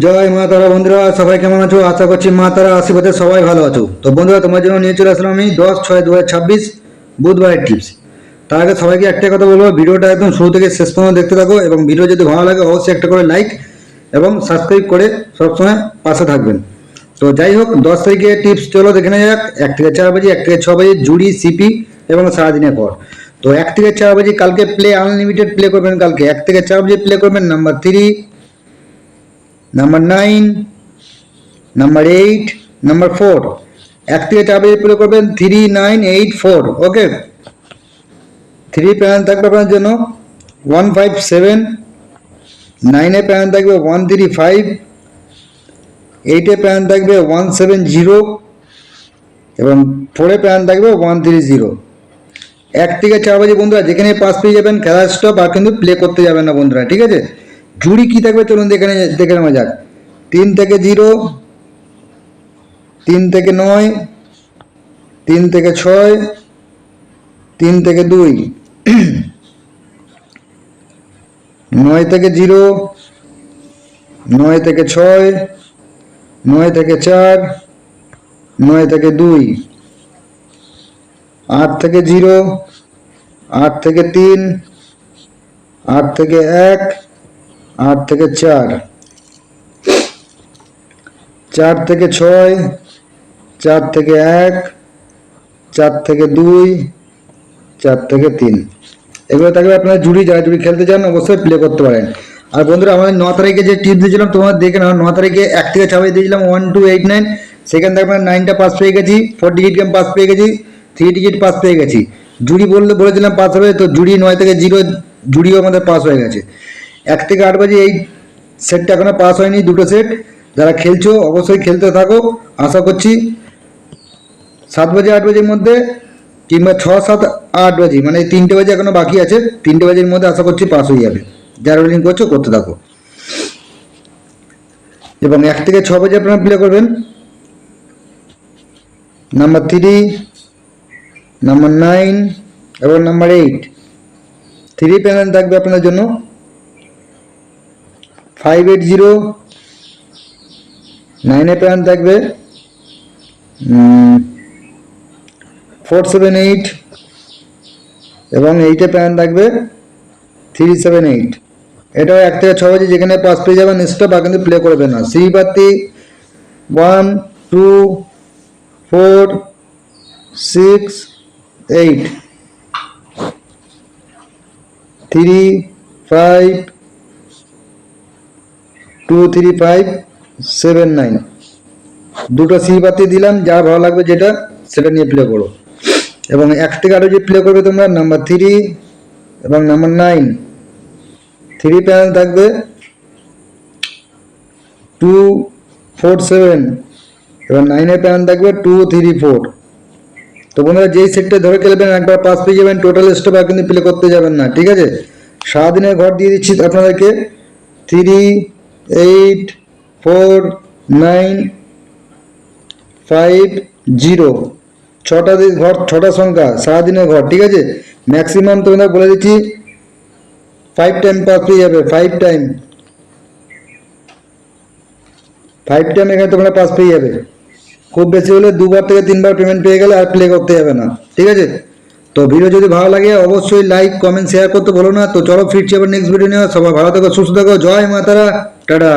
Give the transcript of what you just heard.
জয় মা তারা। বন্ধুরা সবাই কেমন আছো? আশা করছি মা তারা আশীর্বাদে সবাই ভালো আছো। তো বন্ধুরা, তোমার জন্য নিয়ে চলে আসলাম আমি 10/6/2026 বুধবারের টিপস। তার আগে সবাইকে একটা কথা বলবো, ভিডিওটা একদম শুরু থেকে শেষ পর্যন্ত দেখতে থাকো এবং ভিডিও যদি ভালো লাগে অবশ্যই একটা করে লাইক এবং সাবস্ক্রাইব করে সবসময় পাশে থাকবেন। তো যাই হোক, 10 তারিখে টিপস চলো দেখে নেওয়া যাক। 1 থেকে 4 বাজে, 1 থেকে 6 বাজে জুড়ি সিপি এবং সারাদিনের পর। তো 1 থেকে 4 বাজে কালকে প্লে আনলিমিটেড প্লে করবেন। কালকে 1 থেকে 4 বাজে প্লে করবেন নাম্বার 3, নাম্বার 9, নাম্বার 8, নাম্বার 4। 1 থেকে 4 বাজে প্লে করবেন 3, 9, 8, 4। ওকে, 3 প্যানেল থাকবে আপনার জন্য 157, 9 প্যানেল থাকবে 135, 8 প্যানেল থাকবে 170 এবং 4 প্যানেল থাকবে 130। 1 থেকে 4 বাজে বন্ধুরা যেখানে পাস পেয়ে যাবেন খেলা স্টপ, আর কিন্তু প্লে করতে যাবেন না বন্ধুরা, ঠিক আছে। জুড়ি কি থাকবে চলুন দেখে নেওয়া যাক। 3 থেকে 0, 3 থেকে 9, 3 থেকে 6, 3 থেকে 2, 9 থেকে 0, 9 থেকে 6, 9 থেকে 4, 9 থেকে 2, 8 থেকে 0, 8 থেকে 3, 8 থেকে 1, 8 থেকে 4, 4 থেকে 6, 4 থেকে 1, 4 থেকে 2, 4 থেকে 3। এগুলো থাকবে আপনার জুড়ি। যারা জুড়ি খেলতে চান অবশ্যই প্লে করতে পারেন। আর বন্ধুরা, আমাদের 9 তারিখে যে টিপ দিয়েছিলাম তোমার দেখে নাও। 9 তারিখে 1 থেকে 6 দিয়েছিলাম 1, 2, 8, 9। সেখান থেকে আপনার 9টা পাস পেয়ে গেছি, 4 টিকিট গেম পাস পেয়ে গেছি, 3 টিকিট পাস পেয়ে গেছি। জুড়ি বলেছিলাম পাস হবে, তো জুড়ি 9 থেকে 0 জুড়িও আমাদের পাস হয়ে গেছে। 1 থেকে 8 বাজে এই সেটটা এখনো পাস হয়নি, দুটো সেট। যারা খেলছো অবশ্যই খেলতে থাকো। আশা করছি 7 বাজে 8 বাজের মধ্যে কিংবা 6, 7, 8 বাজে, মানে 3টে বাজে এখনো বাকি আছে, 3টে বাজের মধ্যে আশা করছি পাস হয়ে যাবে। যারা রোলিং করছো করতে থাকো। এবং 1 থেকে 6 বাজে আপনারা প্লে করবেন নাম্বার 3, নাম্বার 9 এবং নাম্বার 8। 3 প্যানেল থাকবে আপনার জন্য 580, 9 প্যানেল থাকবে 478 এবং 8 প্যানেল থাকবে 378। এটাও 1 থেকে 6 বাজে যেখানে পাস পেয়ে যাবেন স্টপ, আর কিন্তু প্লে করবে না। শ্রীপাতি 1, 2, 4, 6, 8, 3, 5, 2, 3, 5, 7, 9। দুটো শ্রীপাতি দিলাম, যার ভালো লাগবে যেটা সেটা নিয়ে প্লে করো। এবং 1 থেকে 8 যে প্লে করবে তোমরা নাম্বার 3 এবং নাম্বার 9। 3 প্যানেল থাকবে 2, 4, 7 এবং 9 প্যানেল থাকবে 2, 3, 4। তো বন্ধুরা যেই সেটটা ধরে খেলবেন একবার পাস পেয়ে যাবেন, টোটাল স্টপ আর কিন্তু প্লে করতে যাবেন না, ঠিক আছে। সারাদিনের ঘর দিয়ে দিচ্ছি আপনাদেরকে 3, 8, 4, 9, 5, 0। 6টা ঘর, 6টা সংখ্যা সারাদিনের ঘর, ঠিক আছে। ম্যাক্সিমাম তোমাদের বলে দিচ্ছি 5 টাইম পাস পেয়ে যাবে। 5 টাইম এখানে তোমরা পাস পেয়ে যাবে। খুব বেশি হলে 2বার থেকে 3বার পেমেন্ট পেয়ে গেলে আর প্লে করতে যাবে না, ঠিক আছে। তো ভিডিও যদি ভালো লাগে অবশ্যই লাইক, কমেন্ট, শেয়ার করতে ভুলো না। তো চলো ফিরছি আবার নেক্সট ভিডিও নিয়ে। সবাই ভালো থেকো, সুস্থ থেকো। জয় মা তারা, টাটা।